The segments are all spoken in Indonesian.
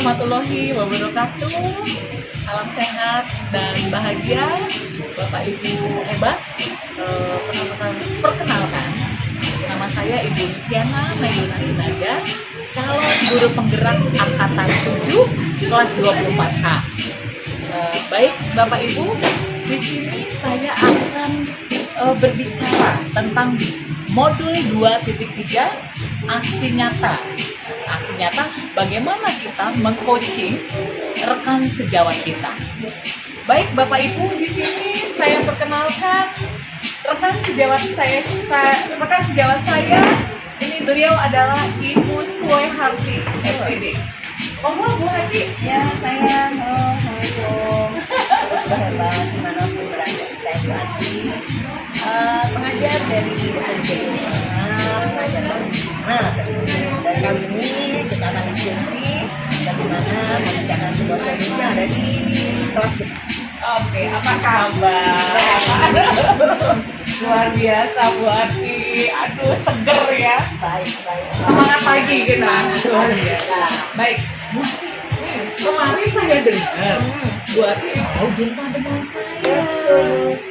warahmatullahi wabarakatuh. Salam sehat dan bahagia, Bapak Ibu hebat. Perkenalkan, nama saya Ibu Luciana Maiduna Sinaga, calon guru penggerak angkatan 7 kelas 24H. Baik Bapak Ibu, di sini saya akan berbicara tentang modul 2.3 aksi nyata. Aksi nyata bagaimana kita mengcoaching rekan sejawat kita. Baik Bapak Ibu, di sini saya perkenalkan rekan sejawat saya. Ini beliau adalah Ibu Sueharti SPD. Monggo Bu Hati. Ya, saya assalamualaikum. Hebat dimanapun berada, saya Bu Hati, pengajar dari SMP Internasional, pengajar dan kali ini kita akan diskusi bagaimana memecahkan sebuah solusi yang ada di kelas kita. Oke, apa kabar? Luar biasa Bu Hati. Aduh, seger ya. Baik. Semangat pagi kita. Luar biasa. Baik, Bu Hati. Kemarin saya dengar Bu Hati mau jumpa dengan saya.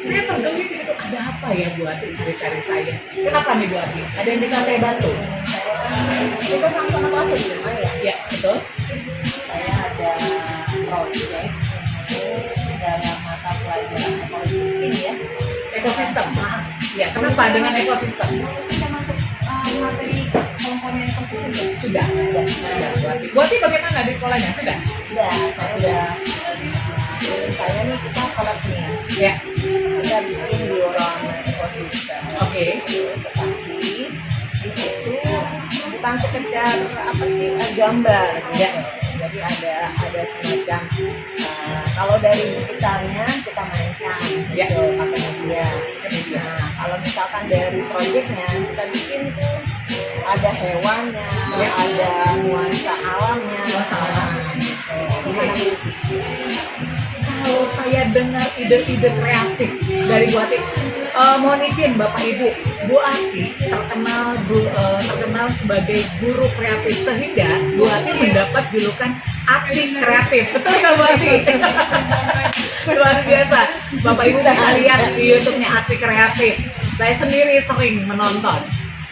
Saya tergelitik itu ada apa ya Bu Hati cari saya. Kenapa nih Bu Hati? Ada yang bisa saya bantu? Kita sama-sama kelas 5 ya. Ya, betul. Saya ada project dalam mata pelajaran ekosistem ya. Ekosistem. Ya, kenapa dengan ekosistem? Kita masuk materi komponen ekosistem ya. Sudah. Bu Hati bagaimana di sekolahnya? Sudah? Saya nih kita collab nih. Ya. Kita bikin diorama ekosistem. Oke. Tetapi di situ bukan sekedar gambar. Ya. Jadi ada semacam kalau dari digitalnya kita mainkan Ya. gitu pakai media. Nah, kalau misalkan dari proyeknya kita bikin tuh ada hewannya, Ya. ada nuansa alamnya. Gimana Bu? Kalau saya dengar ide-ide kreatif dari Bu Ati, mohon izin Bapak Ibu, Bu Ati terkenal sebagai guru kreatif sehingga Bu Ati mendapat julukan Ati Kreatif. Betul nggak Bu Ati? Luar biasa. Bapak Ibu bisa lihat di YouTube-nya Ati Kreatif. Saya sendiri sering menonton.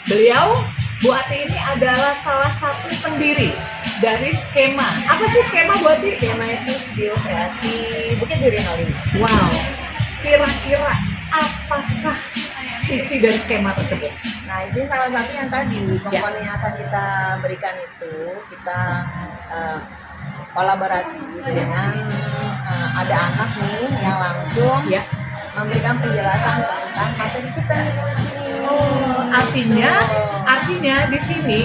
Beliau, Bu Ati ini adalah salah satu pendiri dari skema. Apa sih skema Bu Ati? Skema itu studio kreasi Bukit Duri 05. Wow, kira-kira apakah isi dari skema tersebut? Nah, ini salah satu yang tadi komponen yang akan kita berikan itu kita kolaborasi dengan ada anak nih yang langsung memberikan penjelasan tentang materi kita di sini. Artinya di sini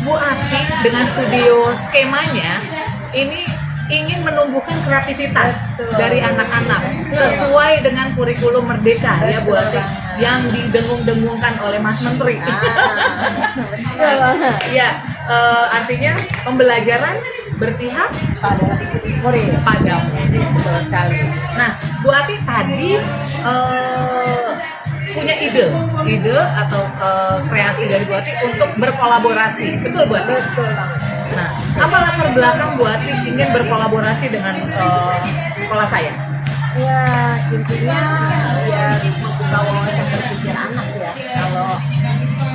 Bu Ati dengan studio skemanya ini ingin menumbuhkan kreativitas dari anak-anak sesuai dengan kurikulum merdeka ya Bu Ati yang didengung-dengungkan oleh Mas Menteri. Ya, artinya pembelajaran berpihak pada murid. Betul sekali. Nah, Bu Ati tadi punya ide atau kreasi dari Bu Ati untuk berkolaborasi. Betul Bu Ati? Betul banget. Nah, apa latar belakang Bu Ati ingin berkolaborasi dengan sekolah saya? Ya, intinya biar membuka wawasan berpikir anak ya.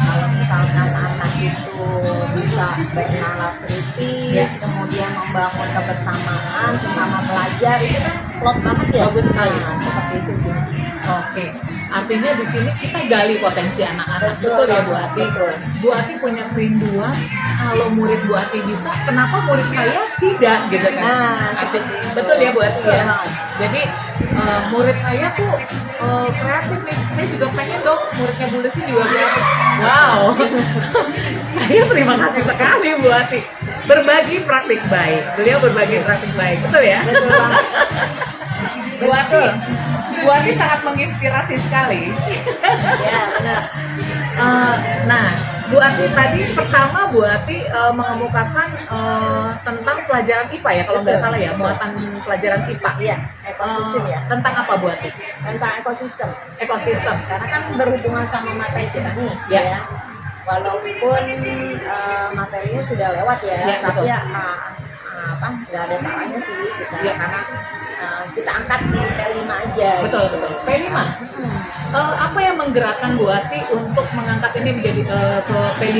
Kalau misalkan anak itu bisa bernalar kritis, kemudian membangun kebersamaan sesama pelajar, itu kan klop banget ya. Bagus sekali. Nah, seperti itu sih. Oke, artinya di sini kita gali potensi anak-anak. Betul ya Bu Ati? Betul. Bu Ati punya kerinduan kalau murid Bu Ati bisa, kenapa murid saya tidak gitu kan? Nah, seperti itu. Betul ya Bu Ati ya. Betul. Jadi murid saya tuh kreatif nih. Saya juga pengen dong muridnya Bu Lucy juga kreatif. Wow. Saya terima kasih sekali Bu Ati. Berbagi praktik baik. Beliau berbagi praktik baik. Betul ya? Betul banget. Bu Ati sangat menginspirasi sekali. Ya, benar. Nah, Bu Ati tadi pertama Bu Ati mengemukakan tentang pelajaran IPA ya kalau nggak salah ya, muatan pelajaran IPA. Iya, ekosistem ya. Tentang apa Bu Ati? Tentang ekosistem. Ekosistem. Karena kan berhubungan sama materi kita nih, Ya. Walaupun materinya sudah lewat ya, Ya, tapi betul. ya nggak ada salahnya sih kita Iya. karena kita angkat di P5 aja. Betul, betul. P5. Apa yang menggerakkan Bu Ati untuk mengangkat ini menjadi ke P5?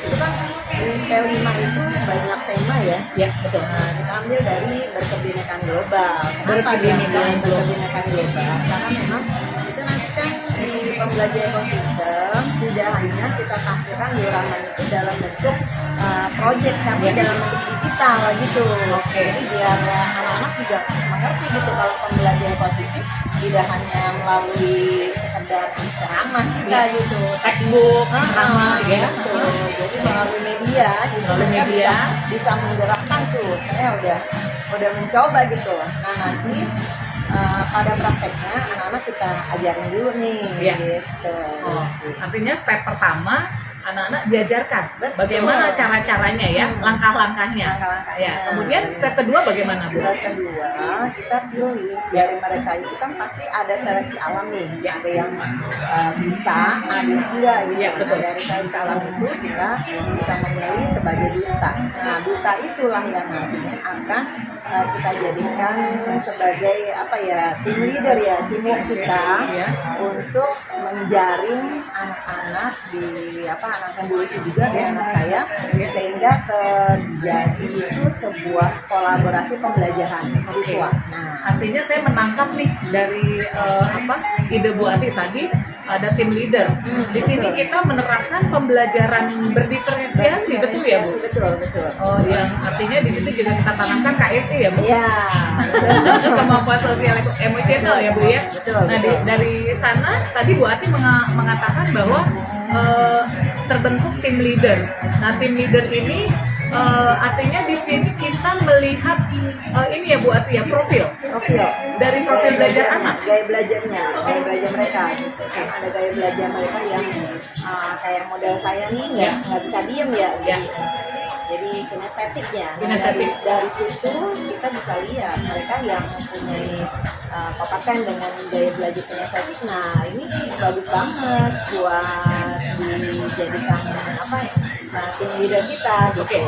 Itu kan di P5 itu banyak tema ya. Ya, betul. Nah, kita ambil dari berkebinekaan global. Kenapa Berkebinekaan diambil berkebinekaan global? Karena memang itu nanti kan di pembelajaran ekosistem tidak hanya kita tampilkan dioramanya itu dalam bentuk project, tapi dalam bentuk digital gitu. Jadi biar anak-anak juga mengerti gitu kalau pembelajaran ekosistem tidak hanya melalui sekedar ceramah kita gitu. Textbook, nama, ya. Betul. Jadi melalui media, gitu, Melalui mereka media. bisa menggerakkan tuh. Saya udah mencoba gitu. Nah nanti pada prakteknya anak-anak kita ajarin dulu nih, Iya. gitu. Oh, artinya step pertama anak-anak diajarkan Betul. bagaimana cara-caranya ya, langkah-langkahnya. Langkah-langkahnya. Ya, kemudian step kedua bagaimana Bu? Yang kedua, kita pilih dari mereka itu kan pasti ada seleksi alam nih. Ada yang bisa, ada yang enggak gitu. Ya, betul. Nah, dari seleksi alam itu kita bisa memilih sebagai duta. Nah, duta itulah yang nantinya akan kita jadikan sebagai apa ya, tim leader ya, teamwork kita Ya. untuk menjaring anak-anak di anak yang dulu juga di anak saya sehingga terjadi itu sebuah kolaborasi pembelajaran siswa. Nah, Artinya saya menangkap nih dari ide Bu Ati tadi ada tim leader. Di sini kita menerapkan pembelajaran berdiferensiasi, betul ya Bu? Betul. Oh, yang artinya di situ juga kita tanamkan KSE ya Bu? Iya. Kemampuan sosial emosional ya Bu ya. Betul. Nah dari sana tadi Bu Ati mengatakan bahwa terbentuk tim leader. Nah tim leader ini artinya di sini kita melihat ini ya Bu Ati ya, profil dari profil belajar anak. Gaya belajarnya, gaya belajar mereka. Kan ada gaya belajar mereka yang kayak model saya nih nggak bisa diem ya. Ya. Jadi kinestetik ya. Nah, Kinestetik. dari situ kita bisa lihat mereka yang mempunyai kompeten dengan gaya belajar kinestetik. Nah ini bagus banget buat dijadikan tim leader kita. Gitu. Oke,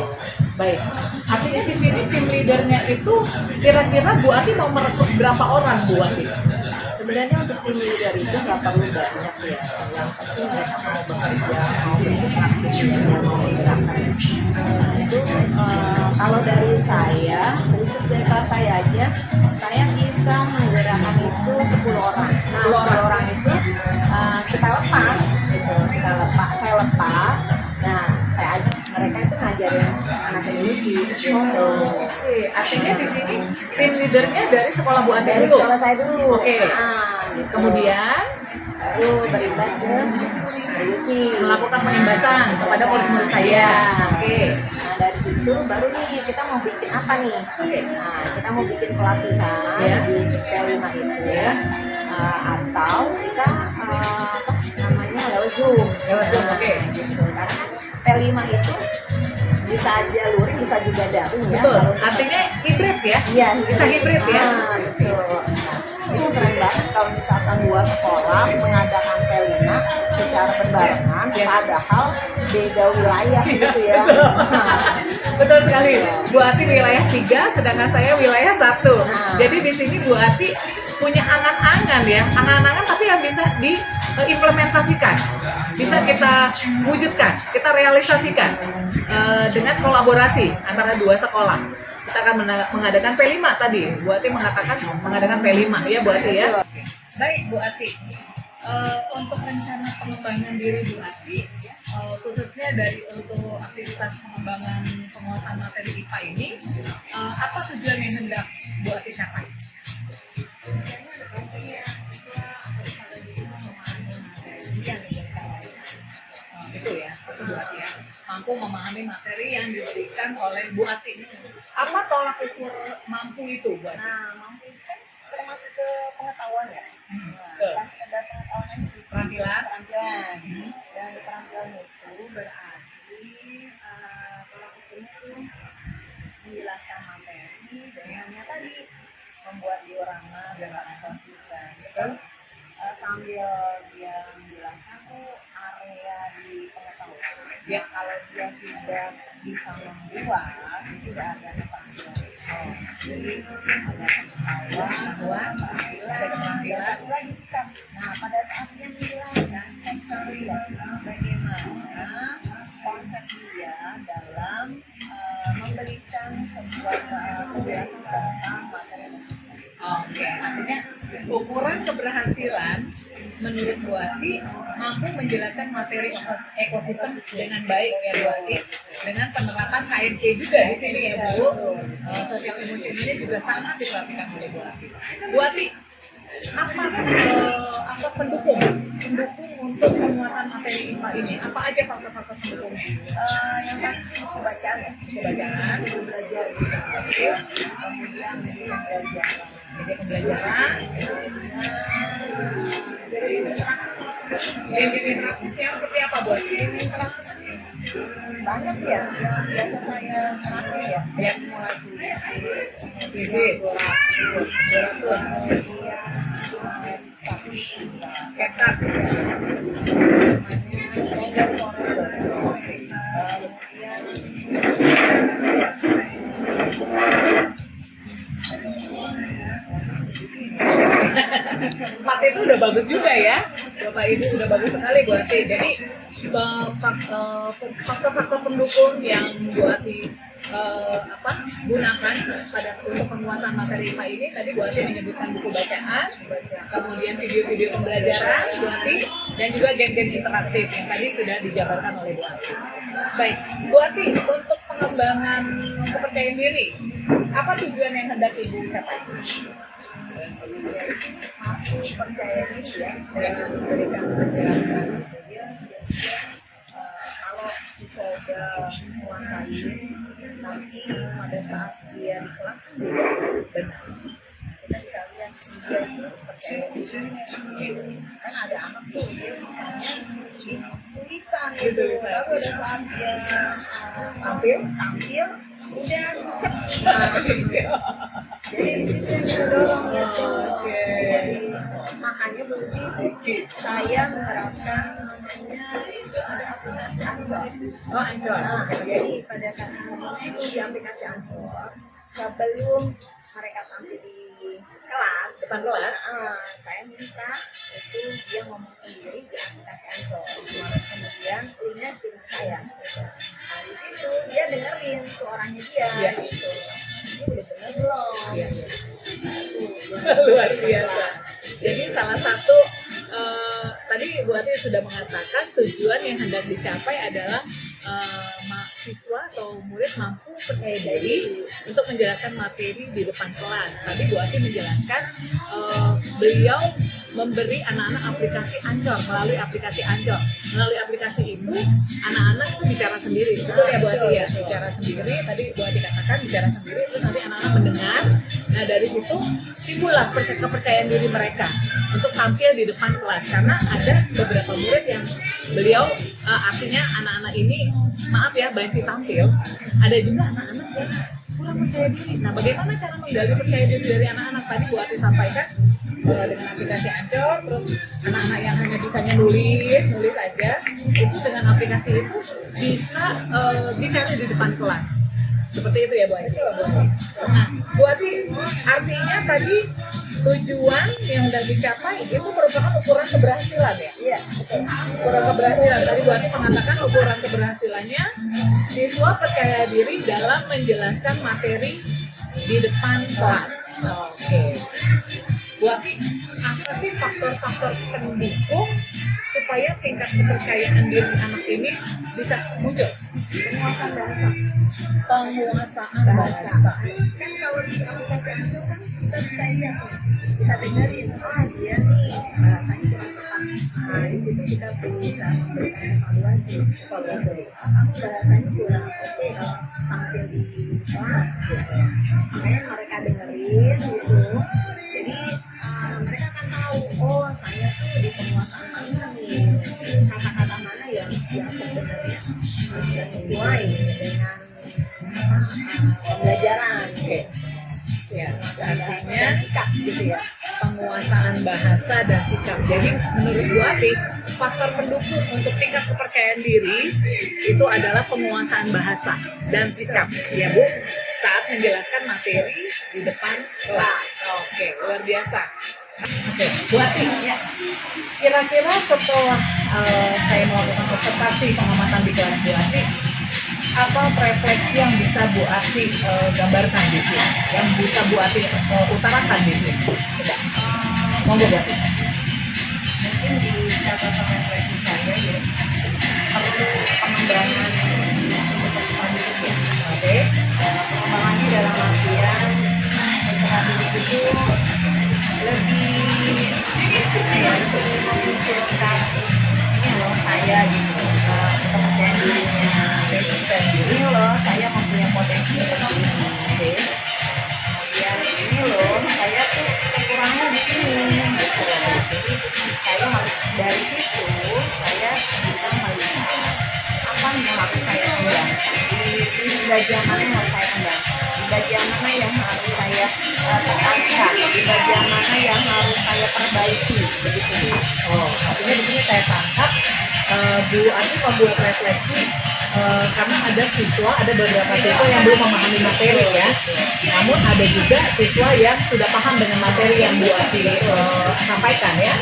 baik. Artinya di sini tim leadernya itu kira-kira Bu Ati mau merekrut berapa orang Bu Ati? Sebenarnya untuk tim leader itu nggak perlu banyak ya. Yang penting mereka mau bekerja, mau berinteraksi, mau menggerakkan. Itu kalau dari saya, khusus dari kelas saya aja, saya bisa menggerakkan itu 10 orang. Nah, 10 orang itu kita lepas, gitu. Saya lepas. Nah, mereka itu ngajarin anak Indonesia. Oke, artinya di sini tim leadernya dari sekolah Bu Ati Dari dulu. sekolah saya dulu. Oke. Gitu. Kemudian baru berimbas ke solusi. melakukan pengembasan kepada murid-murid saya. Oke. Nah dari situ baru nih kita mau bikin apa nih? Nah kita mau bikin pelatihan Ya. di P5 itu Ya. Atau kita namanya lewat Zoom. Oke. Gitu. Karena kan P5 itu bisa aja luring, bisa juga daring ya. Betul. Kalau- Artinya hibrid ya. Iya, Bisa hibrid ya. Betul. Nah, itu keren banget kalau misalkan dua sekolah mengadakan P5 secara berbarengan, Ya. padahal beda wilayah gitu ya. Betul sekali. Bu Ati wilayah 3, sedangkan saya wilayah 1. Nah. Jadi di sini Bu Ati punya angan-angan ya, angan-angan tapi yang bisa diimplementasikan, bisa kita wujudkan, kita realisasikan dengan kolaborasi antara dua sekolah. Kita akan mengadakan P5 tadi. Bu Ati mengatakan mengadakan P5 ya Bu Ati ya. Baik Bu Ati. Untuk rencana pengembangan diri Bu Ati, khususnya dari untuk aktivitas pengembangan penguasaan materi IPA ini, apa tujuan yang hendak Bu Ati capai? Itu ya, itu Bu Ati ya, mampu memahami materi yang diberikan oleh Bu Ati. Apa tolak ukur mampu itu Bu Ati? Nah, mampu itu kan termasuk ke pengetahuan ya. Betul. Bukan sekedar pengetahuan aja sih. Keterampilan. Keterampilan. Dan keterampilan itu berarti tolak ukurnya itu menjelaskan materi dengannya tadi membuat diorama dengan konsisten. Betul. Sambil dia menjelaskan tuh area di pengetahuan. Ya. Kalau dia sudah bisa membuat, tidak ada keterampilan. Jadi ada pengetahuan, ada keterampilan, lagi sikap. Nah, pada saat dia menjelaskan konsep dia, bagaimana konsep dia dalam memberikan sebuah penjelasan tentang materi asesmen. Oke, artinya ukuran keberhasilan menurut Bu Ati mampu menjelaskan materi ekosistem dengan baik ya Bu Ati, dengan penerapan KSG juga di sini ya Bu. Sosial emosionalnya juga sangat diperhatikan oleh Bu Ati. Bu Ati, apa pendukung untuk penguasaan materi IPA ini? Apa aja faktor-faktor pendukungnya? Yang pasti pembacaan, Pembacaan, belajar kemudian media pembelajaran. media pembelajaran, Jadi game interaktifnya seperti apa Bu Ati? ini interaksi banyak ya yang biasa saya terapin ya, yang mulai Kuisis. Ketat. Empat itu udah bagus juga ya, Bapak Ibu udah bagus sekali Bu Ati. Jadi faktor-faktor pendukung yang Bu Ati gunakan pada untuk penguasaan materi IPA ini tadi Bu Ati menyebutkan buku bacaan, kemudian video-video pembelajaran Bu Ati, dan juga game-game interaktif yang tadi sudah dijabarkan oleh Bu Ati. Baik, Bu Ati, untuk pengembangan kepercayaan diri, apa tujuan yang hendak Ibu capai? Aku percaya diri ya dengan memberikan penjelasan itu dia kalau sudah menguasai nanti pada saat dia di kelas kan beda. Kita bisa lihat dia itu percaya diri kan ada anak tuh dia misalnya di tulisan gitu tapi pada saat dia tampil udah cep. Jadi di situ yang kita dorong gitu. Jadi makanya begitu saya menerapkan namanya ada aplikasi Anchor. Oh, Anchor. Nah, jadi pada saat itu di aplikasi Anchor sebelum mereka tampil di kelas Depan kelas. saya minta itu dia ngomong sendiri di aplikasi Anchor. Kemudian linknya kirim ke saya. Nah di situ dia dengerin suaranya dia. Iya. Gitu. Ini udah bener belum? Iya. Tuh, Luar biasa. Jadi salah satu tadi Bu Ati sudah mengatakan tujuan yang hendak dicapai adalah siswa atau murid mampu percaya diri untuk menjalankan materi di depan kelas. Tadi Bu Ati menjelaskan beliau memberi anak-anak aplikasi Anchor, melalui aplikasi Anchor. Melalui aplikasi itu, anak-anak itu bicara sendiri. Betul ya Bu Ati ya? Bicara sendiri, tadi Bu Ati katakan bicara sendiri, terus nanti anak-anak mendengar. Nah dari situ timbullah kepercayaan diri mereka untuk tampil di depan kelas. Karena ada beberapa murid yang beliau, artinya anak-anak ini, maaf ya, banci tampil. Ada juga anak-anak yang kurang percaya diri. Nah bagaimana cara menggali percaya diri dari anak-anak? Tadi Bu Ati sampaikan dengan aplikasi Anchor, terus anak-anak yang hanya bisanya nulis aja, itu dengan aplikasi itu bisa bicara di depan kelas. Seperti itu ya Bu Ati. Nah, Bu Ati, artinya tadi tujuan yang sudah dicapai itu merupakan ukuran keberhasilan ya? Iya, betul. Ukuran keberhasilan. Tadi Bu Ati mengatakan ukuran keberhasilannya siswa percaya diri dalam menjelaskan materi di depan kelas. Oke. Bu Ati, apa sih faktor-faktor pendukung supaya tingkat kepercayaan diri anak ini bisa muncul? Penguasaan bahasa. Penguasaan bahasa. Kan kalau di aplikasi Anchor kan kita bisa lihat nih, bisa dengerin, dia nih bahasanya kurang tepat. Nah di situ kita bisa memberikan evaluasi. Kamu bahasanya kurang oke kalau tampil di kelas. Makanya mereka dengerin gitu. Jadi mereka akan tahu, oh saya tuh di penguasaan mana nih, kata-kata mana yang sebenarnya sesuai dengan pembelajaran. Oke. Ya, artinya sikap gitu ya. penguasaan bahasa dan sikap. Jadi menurut Bu Ati, faktor pendukung untuk tingkat kepercayaan diri itu adalah penguasaan bahasa dan sikap, ya Bu. saat menjelaskan materi di depan kelas. Oke, luar biasa. Oke, Bu Ati, Ya. kira-kira setelah saya melakukan observasi pengamatan di kelas Bu Ati, apa refleksi yang bisa Bu Ati gambarkan di sini, yang bisa Bu Ati utarakan di sini? Coba, monggo Bu Ati. Mungkin di catatan refleksi saya ya, perlu pengembangan untuk ya. Oke, Pengembangannya dalam artian setelah itu lebih memunculkan ini loh saya gitu, kepercayaan dirinya, dan ini loh saya mempunyai potensi seperti ini. Oke. Kemudian ini loh saya tuh kekurangannya di sini gitu. Jadi saya harus dari situ saya bisa melihat apa yang harus saya kembangkan di bagian mana yang harus saya kembangkan, di bagian mana yang harus saya tekankan, di bagian mana yang harus saya perbaiki begitu. oh, artinya di sini saya tangkap Bu Ati membuat refleksi karena ada siswa, ada beberapa siswa yang belum memahami materi ya. Namun ada juga siswa yang sudah paham dengan materi yang Bu Ati sampaikan ya.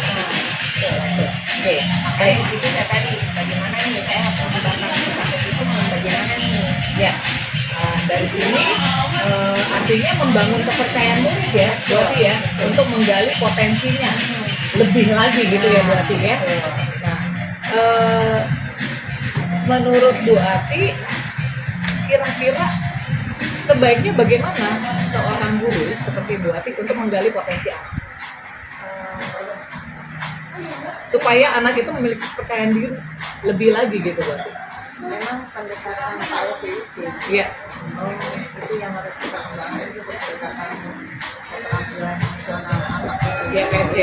Oke, baik. Itu saya tadi bagaimana nih saya harus mengembangkan sampai itu bagaimana nih Ya, dari sini artinya membangun kepercayaan murid ya, Bu Ati ya, untuk menggali potensinya lebih lagi gitu ya Bu Ati ya. Nah, menurut Bu Ati, kira-kira sebaiknya bagaimana seorang guru seperti Bu Ati untuk menggali potensi anak? Supaya anak itu memiliki kepercayaan diri lebih lagi gitu Bu Ati. memang pendekatan saya sih itu Iya. itu yang harus kita kembangkan itu pendekatan keterampilan nasional anak itu Iya, PSD.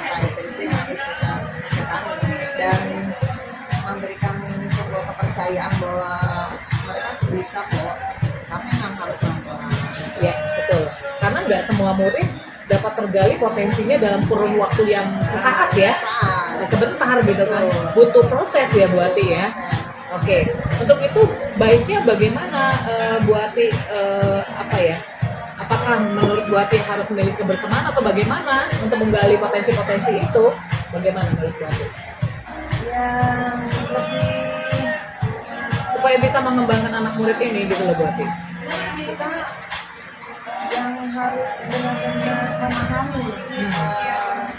KSD itu yang harus kita tekangi dan memberikan sebuah kepercayaan bahwa mereka tuh bisa kok, tapi memang harus pelan-pelan. Ya, betul. Karena nggak semua murid dapat tergali potensinya dalam kurun waktu yang sesaat ya. Sebentar gitu kan. Butuh proses ya Bu Ati ya. Oke. Untuk itu baiknya bagaimana Bu Ati apa ya? Apakah menurut Bu Ati harus memiliki kebersamaan atau bagaimana untuk menggali potensi-potensi itu? Bagaimana menurut Bu Ati? Yang lebih Supaya bisa mengembangkan anak murid ini gitu loh Bu Ati. kita yang harus benar-benar memahami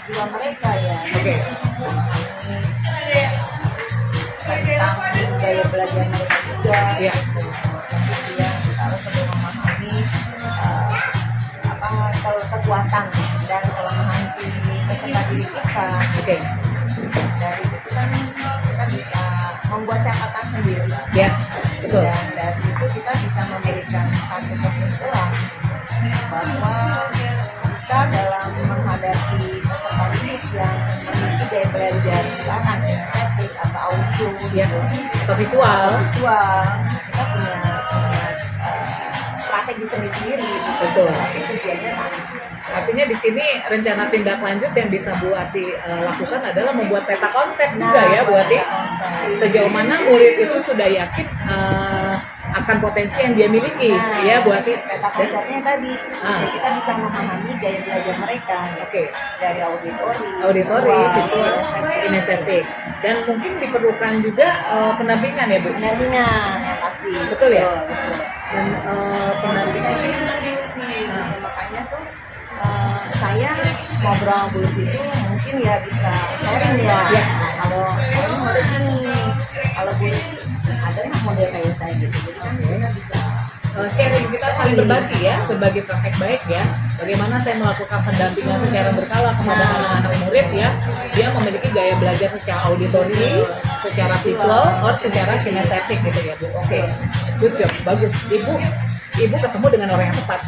jiwa mereka ya. Oke. Tentang gaya belajar mereka juga. Iya. Kemudian kita harus lebih memahami kalau kekuatan dan kelemahan si peserta didik kita. Oke. Dari situ kan kita bisa membuat catatan sendiri. Ya, betul. Dan dari itu kita bisa memberikan satu kesimpulan bahwa kita dalam menghadapi peserta didik yang memiliki gaya belajar misalkan kinestetik atau audio Ya, gitu, atau visual. visual, kita punya strategi sendiri gitu. Betul. Tapi tujuannya sama. Artinya di sini rencana tindak lanjut yang bisa Bu Ati lakukan adalah membuat peta konsep juga ya Bu Ati. Sejauh mana murid itu sudah yakin akan potensi yang dia miliki ya Bu Ati. Peta konsepnya tadi ya kita bisa memahami gaya belajar mereka gitu. Oke. Dari auditori, Visual, kinestetik. Dan mungkin diperlukan juga pendampingan ya Bu. pendampingan yang pasti. Betul ya? Betul. Dan pendampingan. Tapi itu dulu sih, makanya tuh saya ngobrol sama Bu Lucy itu mungkin ya bisa sharing ya. Ya. Nah, kalau saya ini model gini, kalau Bu Lucy ada nggak model kayak saya gitu, jadi kan kita bisa Sharing, kita saling berbagi ya, berbagi praktek baik ya. Bagaimana saya melakukan pendampingan secara berkala kepada anak-anak murid ya. Dia memiliki gaya belajar secara auditori, secara visual, atau secara kinestetik gitu ya Bu. Oke, good job, bagus. Ibu ketemu dengan orang yang tepat.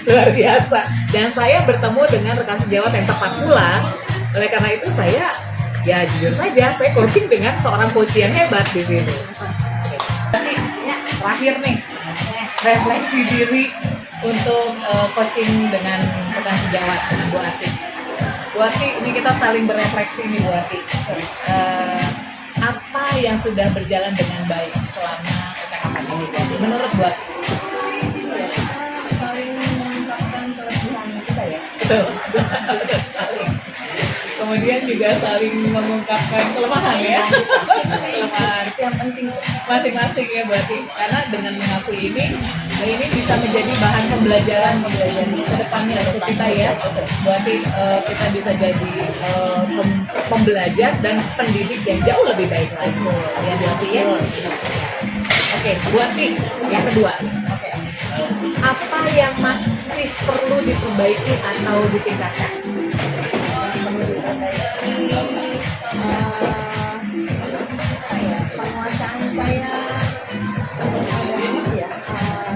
Luar biasa. Dan saya bertemu dengan rekan sejawat yang tepat pula. Oleh karena itu saya, ya jujur saja, saya coaching dengan seorang coach yang hebat di sini. Jadi, terakhir nih, refleksi diri untuk coaching dengan rekan sejawat dengan Bu Ati. Bu Ati, ini kita saling berefleksi nih Bu Ati. Apa yang sudah berjalan dengan baik selama percakapan ini Buati? Menurut buat Iya, kita saling mengungkapkan kelebihan kita ya. betul. Kemudian juga saling mengungkapkan kelemahan ya. Kelemahan Itu yang penting. masing-masing ya berarti, karena dengan mengakui ini bisa menjadi bahan pembelajaran ke depannya untuk kita ya. Berarti kita bisa jadi pembelajar dan pendidik yang jauh lebih baik lagi ya berarti ya. Oke, Buati yang kedua, Oke. apa yang masih perlu diperbaiki atau ditingkatkan? Perlu diperbaiki apa ya, penguasaan saya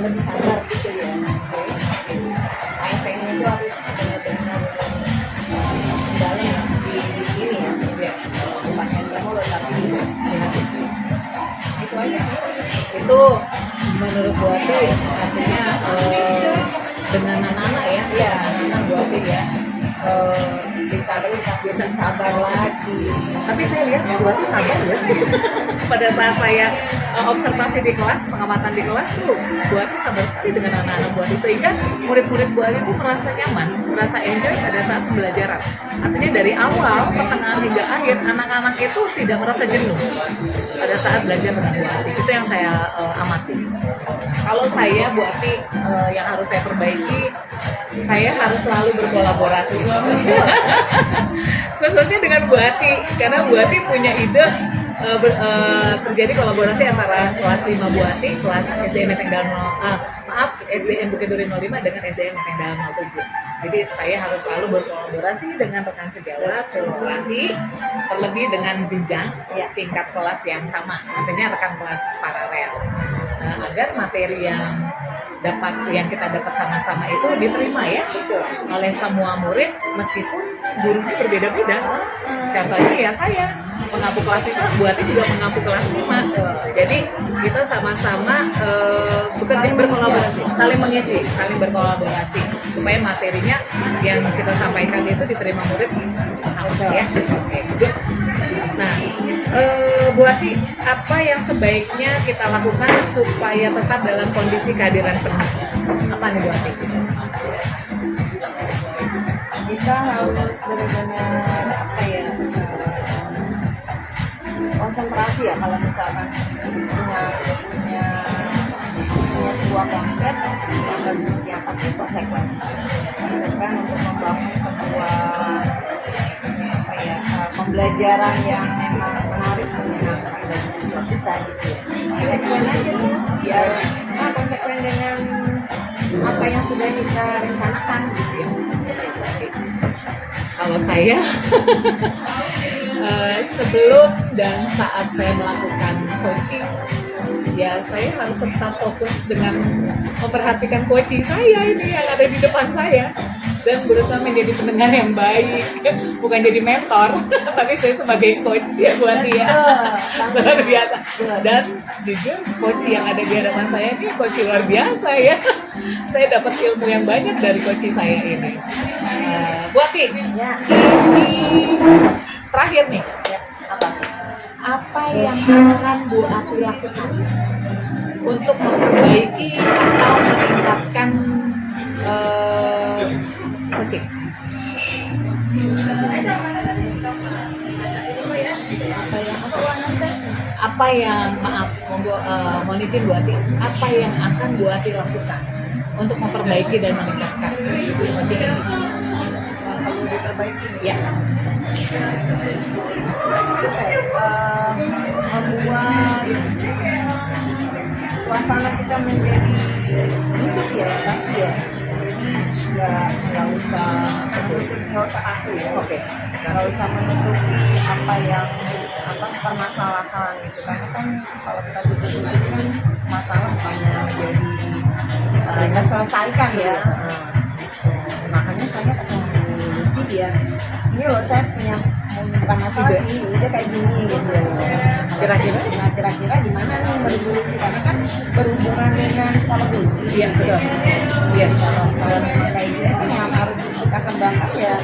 lebih sabar gitu ya. ASN itu harus benar-benar mendalam ya di sini ya. Bukannya dia mulu tapi itu aja sih. Itu menurut Buati artinya dengan anak-anak ya, Iya. anak Buati ya. Bisa sabar lagi. Tapi saya lihat Buati sabar ya. Pada saat saya observasi di kelas, pengamatan di kelas tuh Buati sabar sekali dengan anak-anak Buati, sehingga murid-murid Buati itu merasa nyaman, merasa enjoy pada saat pembelajaran. Artinya dari awal, pertengahan hingga akhir, anak-anak itu tidak merasa jenuh pada saat belajar dengan Buati. Itu yang saya amati. Kalau saya Buati yang harus saya perbaiki, saya harus selalu berkolaborasi. Khususnya dengan Buati, karena Buati punya ide terjadi kolaborasi antara kelas 5 Buati, kelas SDN Menteng Dalam SDN Bukit Duri 05 dengan SDN Menteng Dalam 07. Jadi saya harus selalu berkolaborasi dengan rekan sejawat, Buati, terlebih dengan jenjang tingkat kelas yang sama, artinya rekan kelas paralel. Agar materi yang kita dapat sama-sama itu diterima ya oleh semua murid, meskipun gurunya berbeda-beda. Contohnya ya saya mengampu kelas 5, Buati juga mengampu kelas 5. Jadi kita sama-sama bekerja berkolaborasi, saling mengisi, saling berkolaborasi supaya materinya yang kita sampaikan itu diterima murid ya. Oke, good. Nah, Buati, apa yang sebaiknya kita lakukan supaya tetap dalam kondisi kehadiran penuh? Apa nih Buati? Kita harus benar-benar konsentrasi ya, kalau misalkan punya sebuah konsep harus seperti apa sih konsekuen untuk membangun sebuah pembelajaran yang memang menarik, menyenangkan bagi siswa kita gitu ya. Konsekuen aja tuh biar konsekuen dengan apa yang sudah kita rencanakan gitu ya. Kalau saya sebelum dan saat saya melakukan coaching, ya saya harus tetap fokus dengan memperhatikan coaching saya ini yang ada di depan saya dan berusaha menjadi pendengar yang baik, bukan jadi mentor, tapi saya sebagai coach ya Buati ya, luar biasa. Dan jujur coach yang ada di hadapan saya ini coach luar biasa ya. Saya dapat ilmu yang banyak dari coach saya ini. Buati, Ya. ini terakhir nih. Ya, Apa yang akan Buati lakukan untuk memperbaiki atau meningkatkan coaching? Apa yang mohon izin Buati, apa yang akan Buati lakukan untuk memperbaiki dan meningkatkan coaching ini? perlu diperbaiki gitu. Ya. Membuat suasana kita menjadi hidup ya, pasti ya. Jadi nggak usah kaku ya. Oke. Nggak usah menutupi apa yang permasalahan itu, karena kan kalau kita tutup kan masalah bukannya menjadi terselesaikan ya. Makanya saya ketemu Lucy dia, ini loh saya punya bukan masalah Ide. sih, ide kayak gini gitu. Kira-kira? Nah, kira-kira gimana nih berevolusi, karena kan berhubungan dengan kolaborasi. Iya, betul. Iya. Kalau memang kayak gini kan yang harus kita kembangkan ya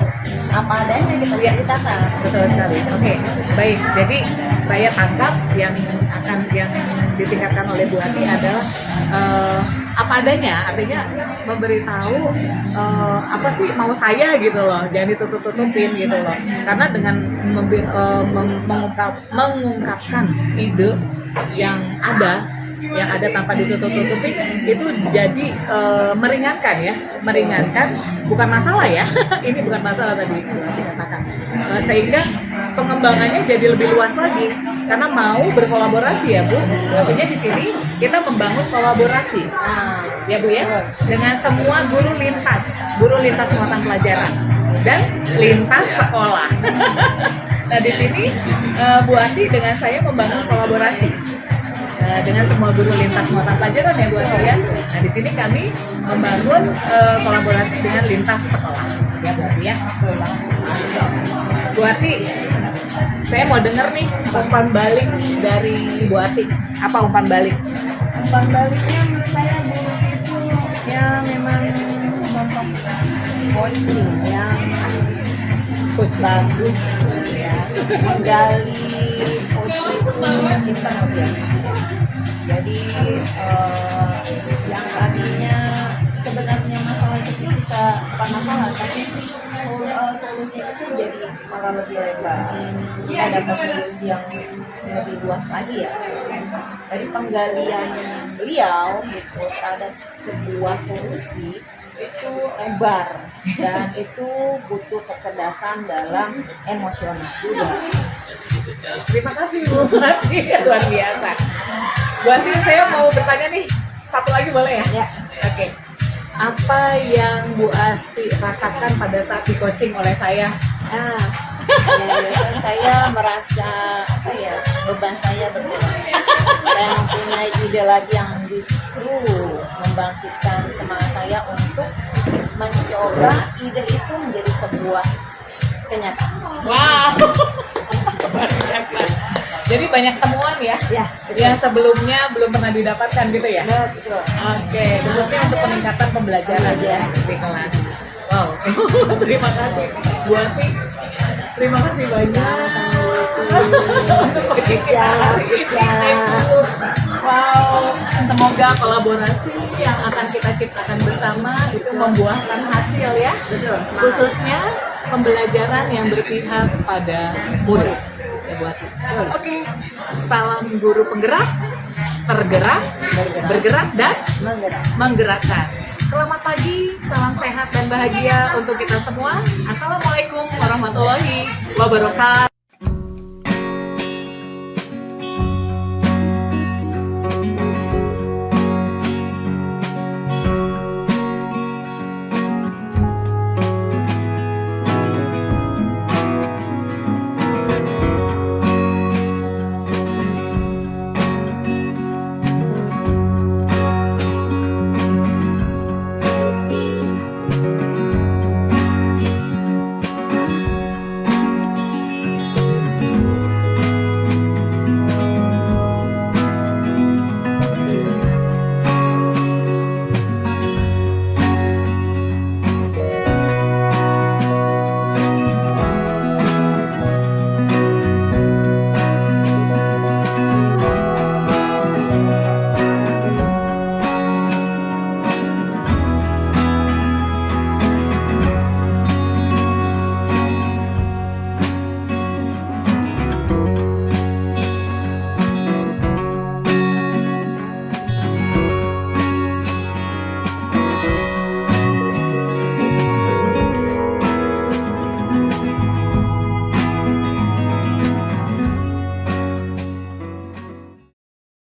apa adanya kita Iya. ceritakan. Betul sekali. Oke, baik. Jadi saya tangkap yang ditingkatkan oleh Bu Ati adalah apa adanya, artinya memberitahu apa sih mau saya gitu loh, jangan ditutup-tutupin gitu loh. Karena dengan mengungkapkan ide yang ada tanpa ditutup-tutupin itu jadi meringankan ya, bukan masalah ya. Ini bukan masalah tadi dikatakan. Sehingga pengembangannya jadi lebih luas lagi karena mau berkolaborasi ya Bu. Artinya di sini kita membangun kolaborasi. Nah, Ya Bu ya, dengan semua guru lintas muatan pelajaran dan lintas sekolah. Nah di sini Bu Ati dengan saya membangun kolaborasi dengan semua guru lintas muatan pelajaran ya Bu Ati ya. Nah di sini kami membangun kolaborasi dengan lintas sekolah ya Bu Ati ya. Bu Ati, saya mau denger nih umpan balik dari Bu Ati. Apa umpan balik? umpan baliknya menurut saya guru itu ya memang sosok coaching yang bagus ya, menggali coaching itu internal dia. Jadi yang tadinya sebenarnya masalah kecil bisa bukan masalah, tapi solusi kecil jadi malah lebih lebar. Kita dapat solusi yang lebih luas lagi ya. Dari penggalian beliau gitu terhadap sebuah solusi itu lebar dan itu butuh kecerdasan dalam emosional juga. Terima kasih Bu Ati, luar biasa. Bu Ati, saya mau bertanya nih, satu lagi boleh ya? Ya, Oke. Apa yang Bu Ati rasakan pada saat di coaching oleh saya? ya, saya merasa apa ya, beban saya berkurang. Saya mempunyai ide lagi yang justru membangkitkan semangat saya untuk mencoba ide itu menjadi sebuah kenyataan. Wow. Luar biasa. Jadi banyak temuan ya? Ya, Yang sebelumnya belum pernah didapatkan gitu ya? betul. Oke, khususnya untuk peningkatan pembelajaran ya di kelas. Wow, terima kasih Bu Ati. Terima kasih banyak untuk coaching kita hari ini. Wow, semoga kolaborasi yang akan kita ciptakan bersama itu membuahkan hasil ya. Betul. Khususnya pembelajaran yang berpihak pada murid. Ya Bu Ati. Oke, salam guru penggerak, tergerak, bergerak dan menggerakkan. Selamat pagi, salam sehat dan bahagia untuk kita semua. Assalamualaikum warahmatullahi wabarakatuh.